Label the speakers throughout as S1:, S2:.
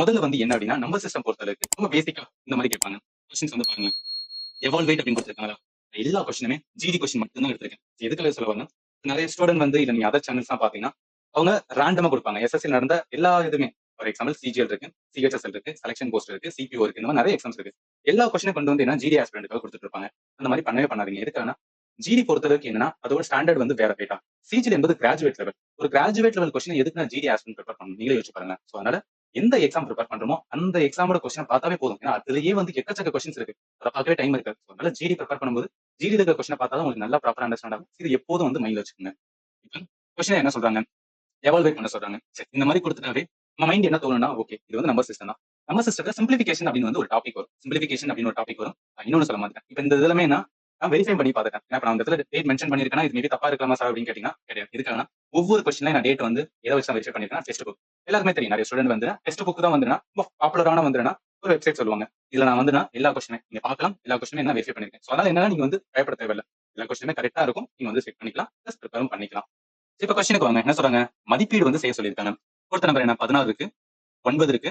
S1: முதல்ல வந்து என்ன அப்படின்னா நம்பர் சிஸ்டம் பொறுத்தளவுக்கு ரொம்ப பேசிக்கா இந்த மாதிரி கேட்பாங்க. கொஸ்டின்ஸ் வந்து பாருங்க. எவால்வேட் அப்படின்னு கொடுத்துருக்காங்களா? எல்லா கொஸ்டினுமே ஜிடி கொஸ்டின் மட்டும் தான் எடுத்திருக்கேன். எதுக்காக சொல்லுவாங்க? நிறைய ஸ்டூடெண்ட் வந்து இல்ல நீங்க அதர் சேனல்ஸ் தான் பாத்தீங்கன்னா அவங்க ரேண்டமா கொடுப்பாங்க. எஸ்எஸ்சி நடந்த எல்லா இதுமே ஃபார் எக்ஸாம்பிள் சிஜிஎல் இருக்கு, சிஹெச்எஸ்எல் இருக்கு, செலக்ஷன் போஸ்ட் இருக்கு, சிபிஓ இருக்கு. இந்த மாதிரி நிறைய எக்ஸாம்ஸ் இருக்கு. எல்லா கொஸ்டினும் கொண்டு வந்து என்ன ஜிடி ஆஸ்பிரண்ட்டுக்காக கொடுத்துட்டு இருப்பாங்க. அந்த மாதிரி பண்ணவே பண்ணாதீங்க. எதுக்கான ஜிடி பொறுத்தளவுக்கு என்னன்னா அதோட ஸ்டாண்டர்ட் வந்து வேற டேட்டா. சிஜிஎல் என்பது கிராஜுவேட் லெவல். ஒரு கிராஜுவேட் லெவல் கொஸ்டின் எதுக்கு நான் ஜிடி ஆஸ்பிரண்ட் ப்ரிப்பேர் பண்ணணும் நீங்களே யோசிச்சு பாருங்க. ஸோ அதனால எந்த எக்ஸாம் ப்ரிப்பேர் பண்றோமோ அந்த எக்ஸாமோட கொஸ்டின் பார்த்தாவே போதும். ஏன்னா அதுலயே வந்து எக்கச்சக்க கொஸ்டின்ஸ் இருக்கு. அதை பார்க்கவே டைம் இருக்காது. So, அதனால ஜிடி ப்ரிப்பேர் பண்ணும்போது ஜிடி இருக்க கொஸ்டின் பார்த்தா தான் உங்களுக்கு நல்லா ப்ராப்பரா அண்டர்ஸ்டாண்ட் ஆகும். இது எப்போதும் வந்து மைண்ட்ல வச்சுக்கோங்க. இப்போ கொஸ்டின் என்ன சொல்றாங்க? எவால்வேட் பண்ண சொல்றாங்க. சரி இந்த மாதிரி கொடுத்துட்டாவே நம்ம மைண்ட் என்ன தோணும்னா ஓகே இது வந்து நம்பர் சிஸ்டம் தான். நம்பர் சிஸ்டத்துல சிம்பிளிஃபிகேஷன் அப்படின்னு வந்து ஒரு டாபிக் வரும். சிம்பிளிஃபிகேஷன் அப்படின்னு ஒரு டாபிக் வரும். இன்னொன்னு சொல்ல மாட்டேன். இப்போ இந்த இதுலமே நான் வெரிஃபை பண்ணி பார்த்துட்டேன். ஏன்னா இப்ப நான் இந்த இடத்துல டேட் மென்ஷன் பண்ணிருக்கேன்னா இது மேபி தப்பா இருக்கலாமா சார் அப்படின்னு கேட்டீங்கன்னா கிடையாது. எதுக்காகனா ஒவ்வொரு கொஸ்டின்ல நான் டேட் வந்து எதை வச்சு வெரிஃபை பண்ணிருக்கேன் டெஸ்ட் புக். எல்லாருமே தெரியும் நிறைய ஸ்டூடெண்ட் வந்து டெஸ்ட் புக் தான் வந்துனா ரொம்ப பாப்புலரான வந்துனா ஒரு வெப்சைட் சொல்லுவாங்க. இதுல நான் வந்துனா எல்லா கொஸ்டினுமே நீங்க பார்க்கலாம். எல்லா கொஸ்டினுமே என்ன வெரிஃபை பண்ணிருக்கேன். ஸோ அதனால என்னன்னா நீங்க வந்து பயப்பட தேவையில்லை. எல்லா கொஸ்டினுமே கரெக்டா இருக்கும். நீங்க வந்து செக் பண்ணிக்கலாம். ப்ளஸ் ப்ரிப்பேரும் பண்ணிக்கலாம். இப்ப கொஸ்டினுக்கு வாங்க. என்ன சொல்றாங்க? மதிப்பீடு வந்து செய்ய சொல்லியிருக்காங்க. கொடுத்த நம்பர் என்ன 16 இருக்கு, 9 இருக்கு,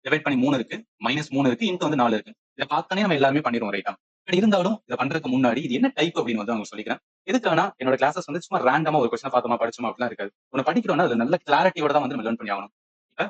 S1: டிவைட் பண்ணி 3 இருக்கு, -3 இருக்கு, இன்ட் வந்து 4 இருக்கு. இத பார்த்தோனே நம்ம எல்லாருமே பண்ணிருவோம் ரைட்டா? பட் இருந்தாலும் இத பண்றதுக்கு முன்னாடி இது என்ன டைப் அப்படின்னு வந்து அவங்க சொல்லிக்கிறேன். எதுக்காகனா என்னோட கிளாஸஸ் வந்து சும்மா ரேண்டமா ஒரு கொஸ்டின் பார்த்தோமா படிச்சோமா அப்படிலாம் இருக்காது. ஒண்ணு படிக்கிறோம்னா அது நல்ல கிளாரிட்டியோட தான் வந்து நம்ம லேர்ன் பண்ணி ஆகணும். இப்ப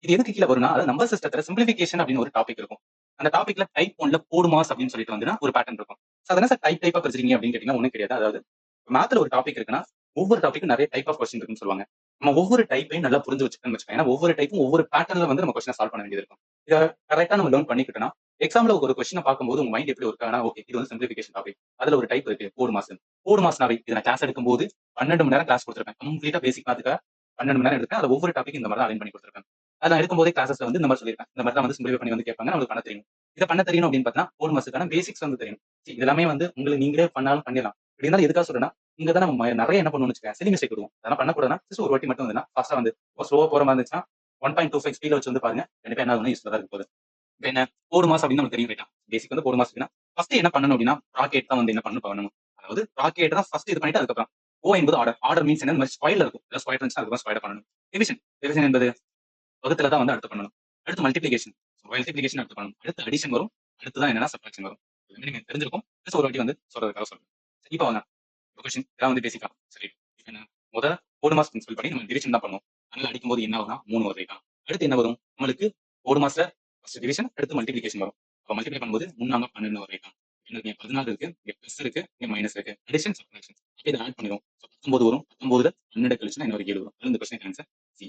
S1: இது எதுக்கு கீழ வரும்னா அது நம்பர் சிஸ்டத்துல சிம்பிளிஃபிகேஷன் அப்படின்னு ஒரு டாபிக் இருக்கும். அந்த டாபிக்ல டைப் 1ல போடுமாஸ் அப்படின்னு சொல்லிட்டு வந்துனா ஒரு பேட்டர்ன் இருக்கும். சோ அதனால சார் டைப்பா படிச்சிருக்கீங்க அப்படின்னு கேட்டீங்கன்னா ஒண்ணும் கிடையாது. அதாவது மேத்ல ஒரு டாபிக் இருக்குன்னா ஒவ்வொரு டாபிக்கும் நிறைய டைப் ஆஃப் கொஸ்டின் இருக்குன்னு சொல்லுவாங்க. நம்ம ஒவ்வொரு டைப்பையும் நல்லா புரிஞ்சு வச்சுக்கணும்னு வச்சுக்கோங்க. ஏன்னா ஒவ்வொரு டைப்பும் ஒவ்வொரு பேட்டர்ன்ல வந்து நம்ம கொஸ்டின் சால்வ் பண்ண வேண்டியது இருக்கும். இத கரெக்ட்டா நம்ம லேர்ன் பண்ணிக்கிட்டோம்னா, எக்ஸாம்ல ஒரு கொஸ்டின பார்க்கும்போது உங்க மைண்ட் எப்படி ஒர்க் ஆகும்னா, ஓகே இது வந்து சிம்பிளிஃபிகேஷன் டாபிக். அதுல ஒரு டைப் இருக்கு போடு மாஸ். போடு மாஸ்னாவே இது நான் கிளாஸ் எடுக்கும்போது 12 மணி நேரம் கிளாஸ் கொடுத்திருப்பேன். கம்ப்ளீட்டா பேசிக் மேத்க்கு 12 மணி நேரம் எடுத்தேன். அதுல ஒவ்வொரு டாபிக் இந்த மாதிரி தான் அரேஞ்ச் பண்ணி கொடுத்திருப்பேன். அத நான் எடுக்கும்போதே கிளாஸஸ்ல வந்து இந்த மாதிரி சொல்லியிருப்பேன். இந்த மாதிரி தான் வந்து சிம்பிளிஃபை பண்ணி வந்து கேட்பாங்க. நம்மளுக்கு பண்ண தெரியும். இத பண்ண தெரியணும் அப்படின்னு பார்த்தா போடு மாஸ்க்கான பேசிக்ஸ் வந்து தெரியும். இது எல்லாமே வந்து உங்களுக்கு நீங்களே பண்ணாலும் பண்ணிடலாம். இப்படி இருந்தாலும் எதுக்காக சொல்றேன்னா, இங்க தான் நம்ம நிறைய என்ன பண்ணுவோம்னு வச்சுக்கோங்க. சில்லி மிஸ்டேக் விடுவோம். அதெல்லாம் பண்ணக்கூடாதுன்னா ஜஸ்ட் ஒரு வாட்டி மட்டும் வந்துன்னா ஃபாஸ்ட்டா வந்து ஸ்லோவா போற மாதிரி இருந்துச்சுன்னா 1.25 ஸ்பீட்ல வச்சு வந்து பாருங்க. கண்டிப்பா என்ன ஆகும்னா யூஸ்ஃபுல்லா இருக்க போகுது. இப்ப என்ன போடு மாஸ் அப்படின்னு நமக்கு தெரியும் ரைட்டா? பேசிக் வந்து போடு மாஸ் அப்படின்னா ஃபர்ஸ்ட் என்ன பண்ணணும் அப்படின்னா ராக்கெட் தான் வந்து என்ன பண்ணணும். அதாவது ராக்கெட் தான் ஃபர்ஸ்ட் இது பண்ணிட்டு அதுக்கப்புறம் ஓ என்பது ஆர்டர். ஆர்டர் மீன்ஸ் என்ன? இந்த மாதிரி ஸ்கொயர்ல இருக்கும். ஸ்கொயர் இருந்துச்சுன்னா அதுக்கப்புறம் ஸ்கொயர் பண்ணணும். டிவிஷன் டிவிஷன் என்பது வகுத்துல தான் வந்து அடுத்து பண்ணணும். அடுத்து மல்டிப்ளிகேஷன். மல்டிப்ளிகேஷன் அடுத்து பண்ணணும். அடுத்து அடிஷன் வரும். அடுத்து தான் என்னன்னா சப்ட்ராக்ஷன் வரும். எல்லாமே நீங்க தெரிஞ்சிருக்கும். ஜஸ்ட் ஒரு வாட்டி வந்து சொல்றதுக்காக சொல்றேன். சரி, இப்ப வாங்க. கொஸ்டின் இதெல்லாம் வந்து பேசிக்கா. சரி. இப்ப என்ன? முதல்ல போடு மாஸ் பிரின்சிபல் படி நம்ம டிவிஷன் தான் பண்ணுவோம். அதனால அடிக்கும்போது என்ன ஆகும்னா 3 வரும் ரைட்டா? அடுத்து என்ன வரும்? நம்மளுக்கு போடு மாஸ்ல ஃபர்ஸ்ட் டிவிஷன் அடுத்து மல்டிப்ளிகேஷன் வரும். அப்ப மல்டிப்ளை பண்ணும்போது 3 4 12 வரும் ரைட்டா? இங்க 14 இருக்கு, இங்க பிளஸ் இருக்கு, இங்க மைனஸ் இருக்கு. Addition subtraction. அப்ப இத ஆட் பண்ணிடுவோம். 19 வரும். 19ல 12 கழிச்சுனா இன்னொரு 7 வரும். அதுல இந்த கொஸ்டின் ஆன்சர் சி.